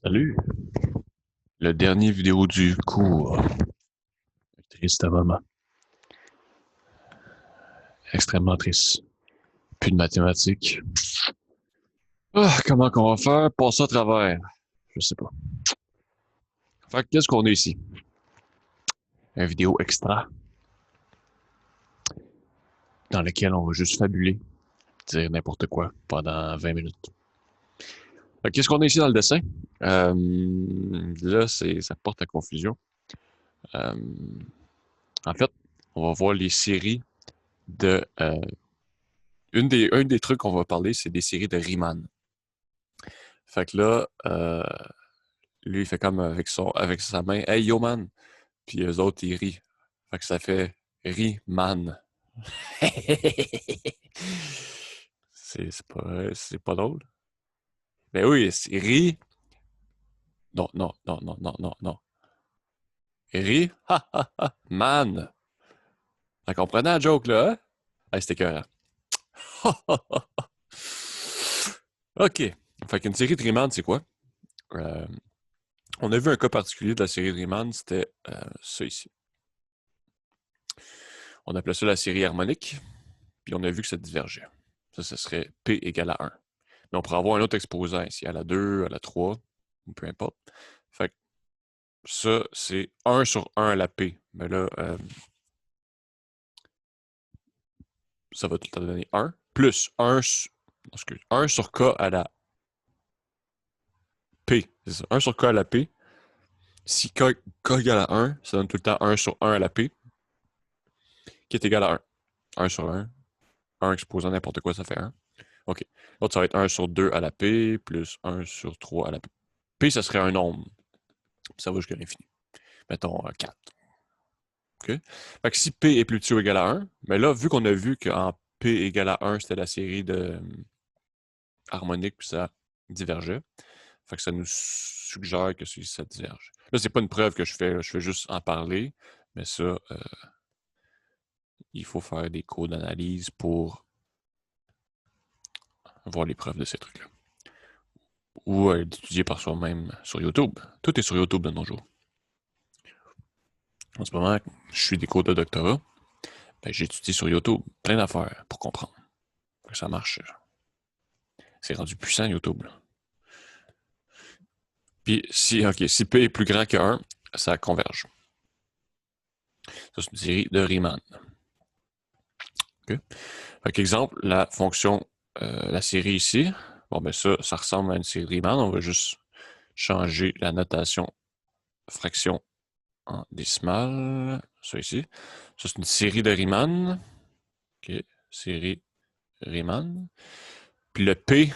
Salut! Le dernier vidéo du cours. Triste moment. Extrêmement triste. Plus de mathématiques. Ah, comment qu'on va faire? Passer à travers. Je sais pas. Fait que qu'est-ce qu'on a ici? Une vidéo extra dans laquelle on va juste fabuler, dire n'importe quoi pendant 20 minutes. Fait que qu'est-ce qu'on a ici dans le dessin? Là, ça porte à confusion. Euh, En fait, on va voir les séries de... un des trucs qu'on va parler, c'est des séries de Riemann. Fait que là, lui, il fait comme avec sa main, hey yo man! Puis eux autres, ils rient. Fait que ça fait Riemann. C'est pas drôle. Ben oui, c'est ri. Non, non, non, non, non, non, non. Ri, ha, ha, ha, man. T'as comprenez la joke, là, hein? Hey, c'était écœurant. OK. Fait qu'une série de Riemann, c'est quoi? Euh, on a vu un cas particulier de la série de Riemann, c'était ça ici. On appelait ça la série harmonique, puis on a vu que ça divergeait. Ça, ce serait P égale à 1. Mais on pourrait avoir un autre exposant ici, à la 2, à la 3, ou peu importe. Fait que ça, c'est 1 sur 1 à la P. Mais là, ça va tout le temps donner 1, plus 1 sur K à la P. C'est ça, 1 sur K à la P. Si K égale à 1, ça donne tout le temps 1 sur 1 à la P, qui est égal à 1. 1 sur 1. 1 exposant n'importe quoi, ça fait 1. OK. L'autre, ça va être 1 sur 2 à la P, plus 1 sur 3 à la P. P, ça serait un nombre. Ça va jusqu'à l'infini. Mettons 4. OK? Fait que si P est plus petit ou égal à 1, mais là, vu qu'on a vu qu'en P égale à 1, c'était la série de harmoniques, puis ça divergeait. Fait que ça nous suggère que ça diverge. Là, c'est pas une preuve que je fais, là. Je fais juste en parler, mais ça, il faut faire des cours d'analyse pour voir les preuves de ces trucs-là. Ou d'étudier par soi-même sur YouTube. Tout est sur YouTube de nos jours. En ce moment, je suis des cours de doctorat. Ben, j'étudie sur YouTube plein d'affaires pour comprendre que ça marche. C'est rendu puissant, YouTube. Là. Puis, si P est plus grand que 1, ça converge. Ça, c'est une série de Riemann. Okay? Fait exemple, la fonction, la série ici, bon, ben ça ressemble à une série de Riemann. On va juste changer la notation fraction en décimale. Ça ici. Ça, c'est une série de Riemann. OK, série Riemann. Puis le P,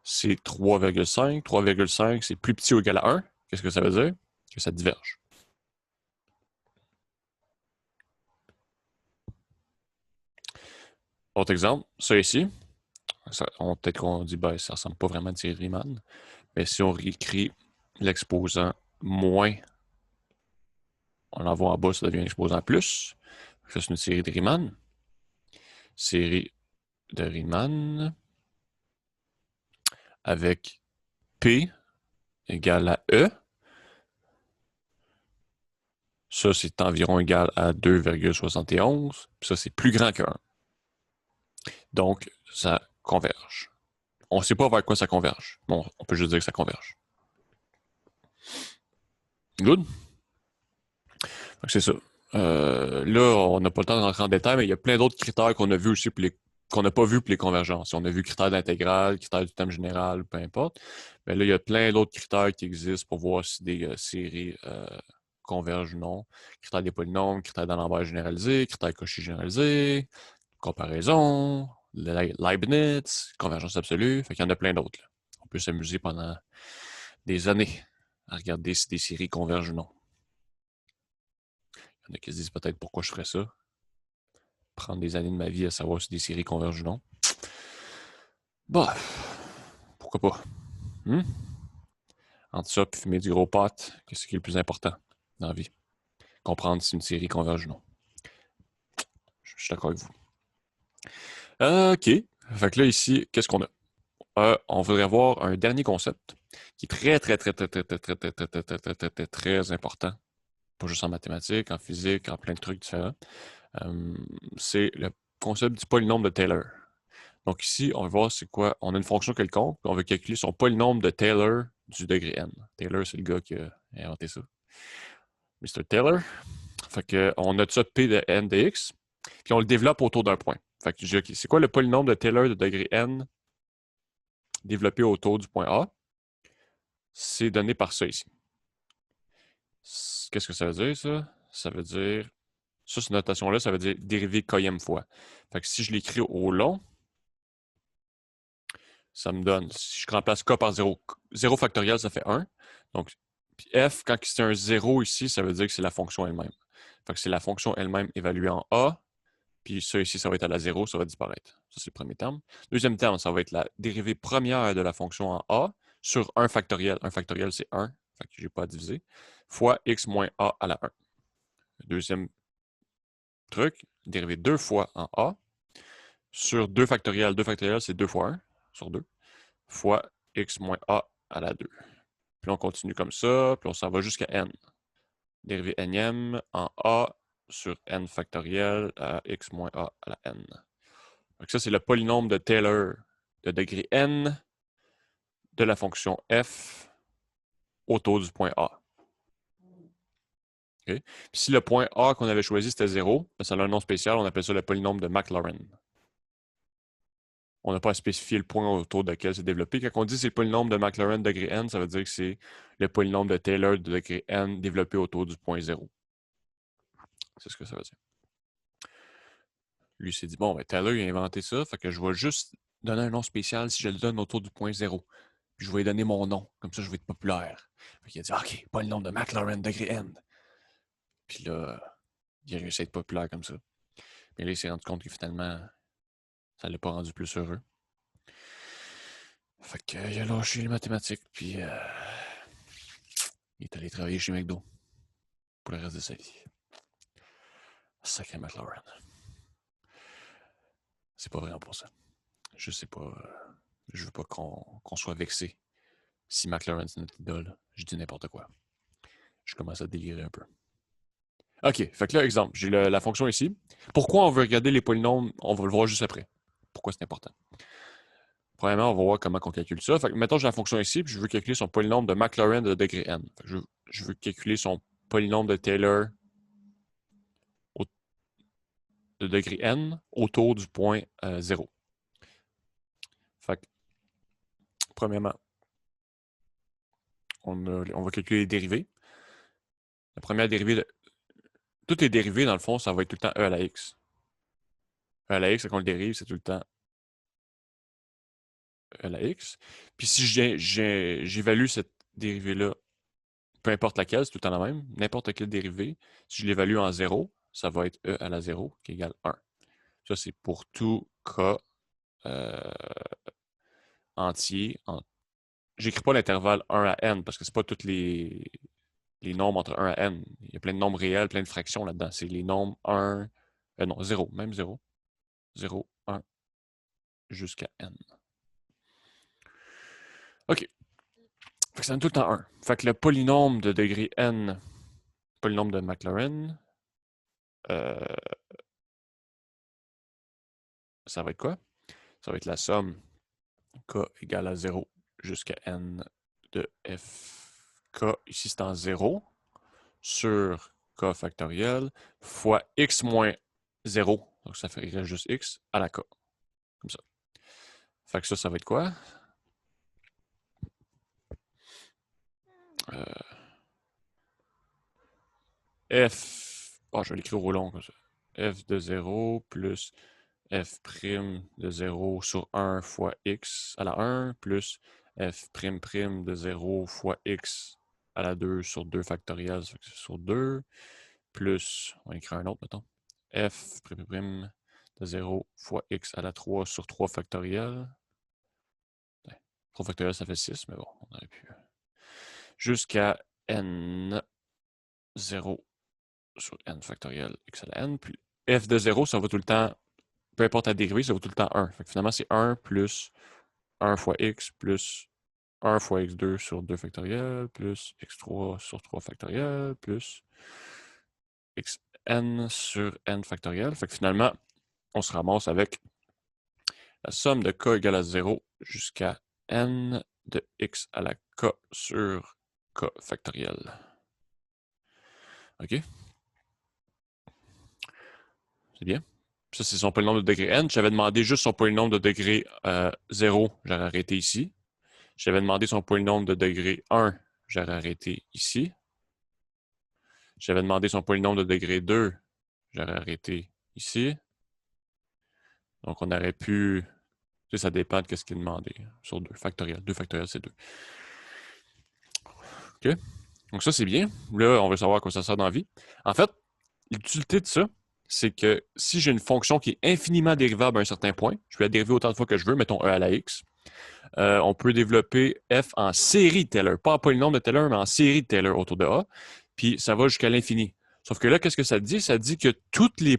c'est 3,5. 3,5, c'est plus petit ou égal à 1. Qu'est-ce que ça veut dire? Que ça diverge. Autre exemple, ça ici. Peut-être qu'on dit, ben, ça ressemble pas vraiment à une série Riemann. Mais si on réécrit l'exposant moins, on l'envoie en bas, ça devient un exposant plus. Ça, c'est une série de Riemann. Série de Riemann avec P égale à E. Ça, c'est environ égal à 2,71. Puis ça, c'est plus grand que 1. Donc, ça converge. On ne sait pas vers quoi ça converge. Bon, on peut juste dire que ça converge. Good? C'est ça. Là, on n'a pas le temps de rentrer en détail, mais il y a plein d'autres critères qu'on a vus aussi qu'on n'a pas vu pour les convergences. On a vu critères d'intégrale, critères du thème général, peu importe. Mais là, il y a plein d'autres critères qui existent pour voir si des séries convergent ou non. Critères des polynômes, critères d'Alembert généralisé, critères Cauchy généralisé, comparaison, Leibniz, convergence absolue. Fait qu'il y en a plein d'autres. Là. On peut s'amuser pendant des années à regarder si des séries convergent ou non. Il y en a qui se disent peut-être pourquoi je ferais ça. Prendre des années de ma vie à savoir si des séries convergent ou non. Bah, pourquoi pas? Hmm? Entre ça et fumer du gros pot, qu'est-ce qui est le plus important dans la vie? Comprendre si une série converge ou non. Je suis d'accord avec vous. OK. Fait que là, ici, qu'est-ce qu'on a? on voudrait avoir un dernier concept qui est très important, pas juste en mathématiques, en physique, en plein de trucs différents. C'est le concept du polynôme de Taylor. Donc ici, on va voir c'est quoi. On a une fonction quelconque, puis on veut calculer son polynôme de Taylor du degré n. Taylor, c'est le gars qui a inventé ça. Mr. Taylor. Fait que on a ça P de n de x, puis on le développe autour d'un point. Fait que je dis, OK, c'est quoi le polynôme de Taylor de degré n développé autour du point A? C'est donné par ça ici. Qu'est-ce que ça veut dire, ça? Ça veut dire... Ça, cette notation-là, ça veut dire dérivé kème fois. Fait que si je l'écris au long, ça me donne... Si je remplace k par 0, 0 factoriel, ça fait 1. Donc, puis f, quand c'est un 0 ici, ça veut dire que c'est la fonction elle-même. Fait que c'est la fonction elle-même évaluée en A, puis ça ici, ça va être à la 0, ça va disparaître. Ça, c'est le premier terme. Deuxième terme, ça va être la dérivée première de la fonction en A sur 1 factoriel. 1 factoriel, c'est 1, fait que je n'ai pas à diviser, fois x moins A à la 1. Deuxième truc, dérivé 2 fois en A sur 2 factoriel. 2 factoriel, c'est 2 fois 1 sur 2, fois x moins A à la 2. Puis on continue comme ça, puis on s'en va jusqu'à n. Dérivé nème en A sur n factoriel à x moins A à la n. Donc ça, c'est le polynôme de Taylor de degré n de la fonction f autour du point A. Okay? Puis si le point A qu'on avait choisi, c'était 0, ça a un nom spécial, on appelle ça le polynôme de Maclaurin. On n'a pas à spécifier le point autour duquel c'est développé. Quand on dit que c'est le polynôme de Maclaurin de degré n, ça veut dire que c'est le polynôme de Taylor de degré n développé autour du point 0. C'est ce que ça veut dire. Lui s'est dit, bon, ben, Taylor il a inventé ça, fait que je vais juste donner un nom spécial si je le donne autour du point 0. Puis je vais lui donner mon nom, comme ça je vais être populaire. Fait qu'il a dit, OK, polynôme de Maclaurin de degré n. Puis là, il a réussi à être populaire comme ça. Mais là, il s'est rendu compte que finalement, ça ne l'a pas rendu plus heureux. Fait qu'il a lâché les mathématiques, puis il est allé travailler chez McDo pour le reste de sa vie. Sacré McLaurin. C'est pas vraiment pour ça. Je sais pas. Je veux pas qu'on soit vexé. Si McLaurin c'est notre idole, je dis n'importe quoi. Je commence à délirer un peu. OK, fait que là, exemple, j'ai la fonction ici. Pourquoi on veut regarder les polynômes? On va le voir juste après. Pourquoi c'est important? Premièrement, on va voir comment on calcule ça. Fait que, mettons, j'ai la fonction ici, puis je veux calculer son polynôme de Maclaurin de degré n. Fait que je veux calculer son polynôme de Taylor de degré n autour du point 0. Fait que, premièrement, on va calculer les dérivées. La première dérivée, toutes les dérivées, dans le fond, ça va être tout le temps e à la x. E à la x, quand on le dérive, c'est tout le temps e à la x. Puis si j'évalue cette dérivée-là, peu importe laquelle, c'est tout le temps la même, n'importe quelle dérivée, si je l'évalue en 0, ça va être e à la 0 qui égale 1. Ça, c'est pour tout cas entier. J'écris pas l'intervalle 1 à n parce que c'est pas toutes les nombres entre 1 à n. Il y a plein de nombres réels, plein de fractions là-dedans. C'est les nombres 1, non, 0, même 0. 0, 1, jusqu'à n. OK. Fait que ça donne tout le temps 1. Fait que le polynôme de degré n, polynôme de Maclaurin, ça va être quoi? Ça va être la somme k égale à 0 jusqu'à n de f. K, ici, c'est en 0 sur k factoriel fois x moins 0. Donc, ça fait juste x à la k. Comme ça. Fait que ça va être quoi? F. Oh, je vais l'écrire au long comme ça. F de 0 plus f' de 0 sur 1 fois x à la 1 plus f' de 0 fois x à la 2 sur 2 factoriel sur 2 plus, on va écrire un autre, mettons, f' de 0 fois x à la 3 sur 3 factoriel. 3 factoriel, ça fait 6, mais bon, on aurait pu. Jusqu'à n 0 sur n factoriel x à la n. Puis f de 0, ça va tout le temps, peu importe la dérivée, ça va tout le temps 1. Fait que finalement, c'est 1 plus 1 fois x plus 1 fois x2 sur 2 factoriel plus x3 sur 3 factoriel plus xn sur n factoriel. Fait que finalement, on se ramasse avec la somme de k égale à 0 jusqu'à n de x à la k sur k factoriel. OK? C'est bien. Ça, c'est son polynombre de degré n. J'avais demandé juste son polynombre de degré 0. J'aurais arrêté ici. J'avais demandé son polynombre de degré 1. J'aurais arrêté ici. J'avais demandé son polynôme de degré 2. J'aurais arrêté ici. Donc, on aurait pu... Tu sais, ça dépend de ce qu'il demandait. Sur 2 factoriel. 2 factoriel, c'est 2. OK? Donc, ça, c'est bien. Là, on veut savoir à quoi ça sert dans la vie. En fait, l'utilité de ça, c'est que si j'ai une fonction qui est infiniment dérivable à un certain point, je peux la dériver autant de fois que je veux, mettons e à la x, on peut développer f en série de Taylor. Pas en polynôme de Taylor, mais en série de Taylor autour de a. Puis, ça va jusqu'à l'infini. Sauf que là, qu'est-ce que ça dit? Ça dit que toutes les...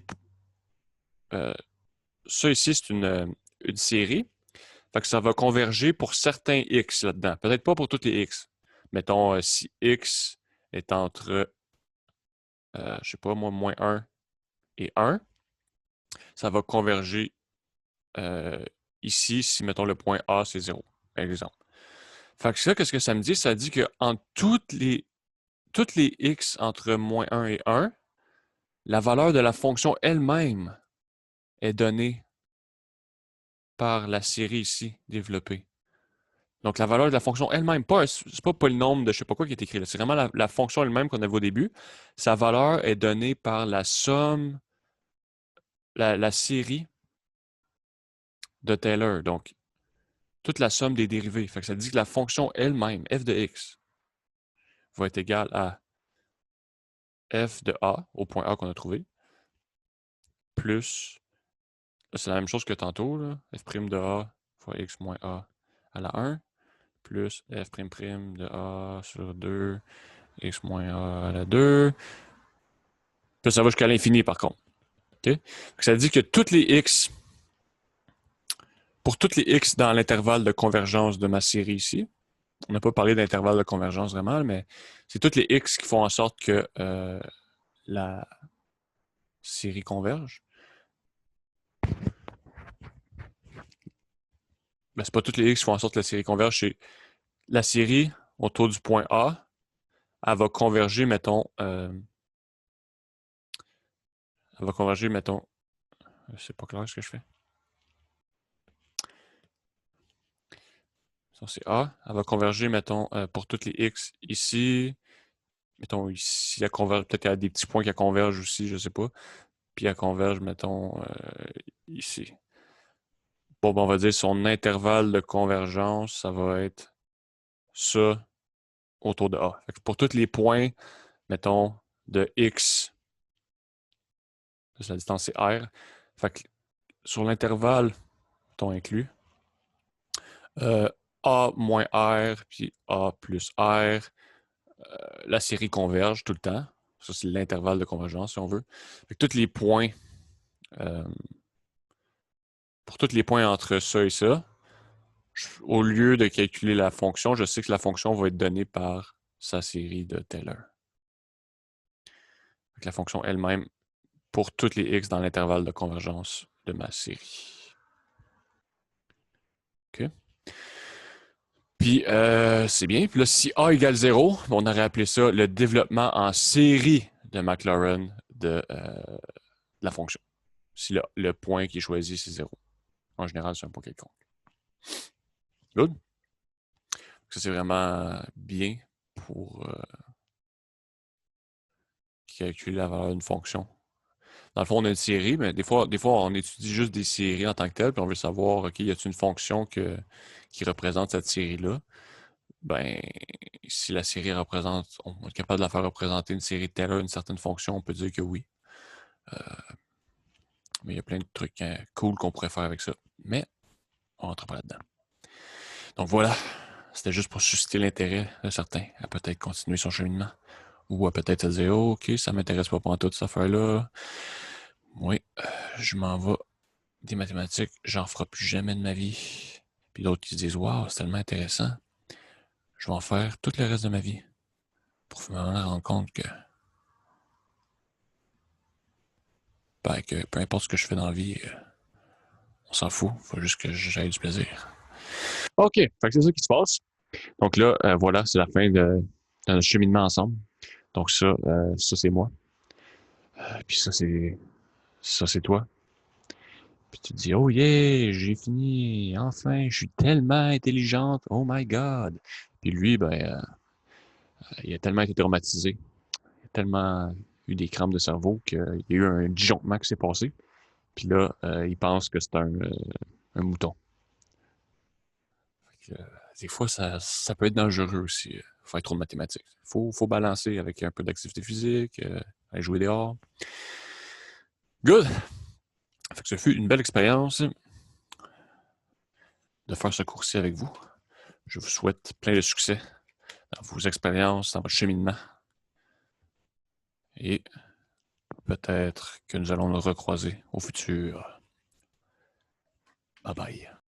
ça ici, c'est une série. Fait que ça va converger pour certains x là-dedans. Peut-être pas pour toutes les x. Mettons, si x est entre, je sais pas moi, moins 1 et 1, ça va converger ici si, mettons, le point A, c'est 0, par exemple. Fait que ça, qu'est-ce que ça me dit? Ça dit que entre toutes les x entre moins 1 et 1, la valeur de la fonction elle-même est donnée par la série ici développée. Donc, la valeur de la fonction elle-même, c'est pas polynôme de je ne sais pas quoi qui est écrit là. C'est vraiment la fonction elle-même qu'on avait au début. Sa valeur est donnée par la somme, la série de Taylor. Donc, toute la somme des dérivés. Fait que ça dit que la fonction elle-même, f de x, va être égale à f de a, au point A qu'on a trouvé, plus, c'est la même chose que tantôt, là, f' de a fois x moins a à la 1, plus f' de a sur 2, x moins a à la 2. Puis ça va jusqu'à l'infini, par contre. Okay? Ça dit que toutes les x, pour toutes les x dans l'intervalle de convergence de ma série ici, on n'a pas parlé d'intervalle de convergence vraiment, mais c'est toutes les x qui font en sorte que la série converge. Ben, c'est pas toutes les x qui font en sorte que la série converge, c'est la série autour du point A, elle va converger, mettons, c'est pas clair ce que je fais. Ça, c'est A. Elle va converger, mettons, pour toutes les x ici. Mettons, ici, elle converge. Peut-être qu'il y a des petits points qui convergent aussi, je sais pas. Puis elle converge, mettons, ici. Bon, ben, on va dire son intervalle de convergence, ça va être ça autour de A. Fait que pour tous les points, mettons, de x, la distance c'est R. Fait que sur l'intervalle, mettons inclus, A moins R, puis A plus R, la série converge tout le temps. Ça, c'est l'intervalle de convergence, si on veut. Fait que tous les points, pour tous les points entre ça et ça, au lieu de calculer la fonction, je sais que la fonction va être donnée par sa série de Taylor. Donc, la fonction elle-même pour toutes les x dans l'intervalle de convergence de ma série. OK? Puis, c'est bien. Puis là, si A égale 0, on aurait appelé ça le développement en série de Maclaurin de la fonction. Si le point qui est choisi, c'est 0. En général, c'est un point quelconque. Good? Ça, c'est vraiment bien pour calculer la valeur d'une fonction. Dans le fond, on a une série, mais des fois, on étudie juste des séries en tant que telles, puis on veut savoir, OK, y a-t-il une fonction qui représente cette série-là? Ben, si la série représente, on est capable de la faire représenter une série de Taylor, une certaine fonction, on peut dire que oui. Mais il y a plein de trucs cool qu'on pourrait faire avec ça. Mais on ne rentre pas là-dedans. Donc voilà, c'était juste pour susciter l'intérêt de certains à peut-être continuer son cheminement. Ou à peut-être se dire, oh, OK, ça ne m'intéresse pas pour toute cette affaire-là. Oui, je m'en vais des mathématiques, j'en ferai plus jamais de ma vie. puis d'autres qui se disent « Wow, c'est tellement intéressant, je vais en faire tout le reste de ma vie. » Pour finalement rendre compte que peu importe ce que je fais dans la vie, on s'en fout, il faut juste que j'aille du plaisir. OK, fait que c'est ça qui se passe. Donc là, voilà, c'est la fin de notre cheminement ensemble. Donc ça c'est moi. Puis ça, c'est toi. Puis tu te dis, oh yeah, j'ai fini, enfin, je suis tellement intelligente, oh my god. Puis lui, il a tellement été traumatisé, il a tellement eu des crampes de cerveau qu'il y a eu un disjonctement qui s'est passé. Puis là, il pense que c'est un mouton. Fait que, des fois, ça peut être dangereux aussi, faire trop de mathématiques. Faut balancer avec un peu d'activité physique, aller jouer dehors. Good! Fait que ce fut une belle expérience de faire ce cours-ci avec vous. Je vous souhaite plein de succès dans vos expériences, dans votre cheminement. Et peut-être que nous allons nous recroiser au futur. Bye bye.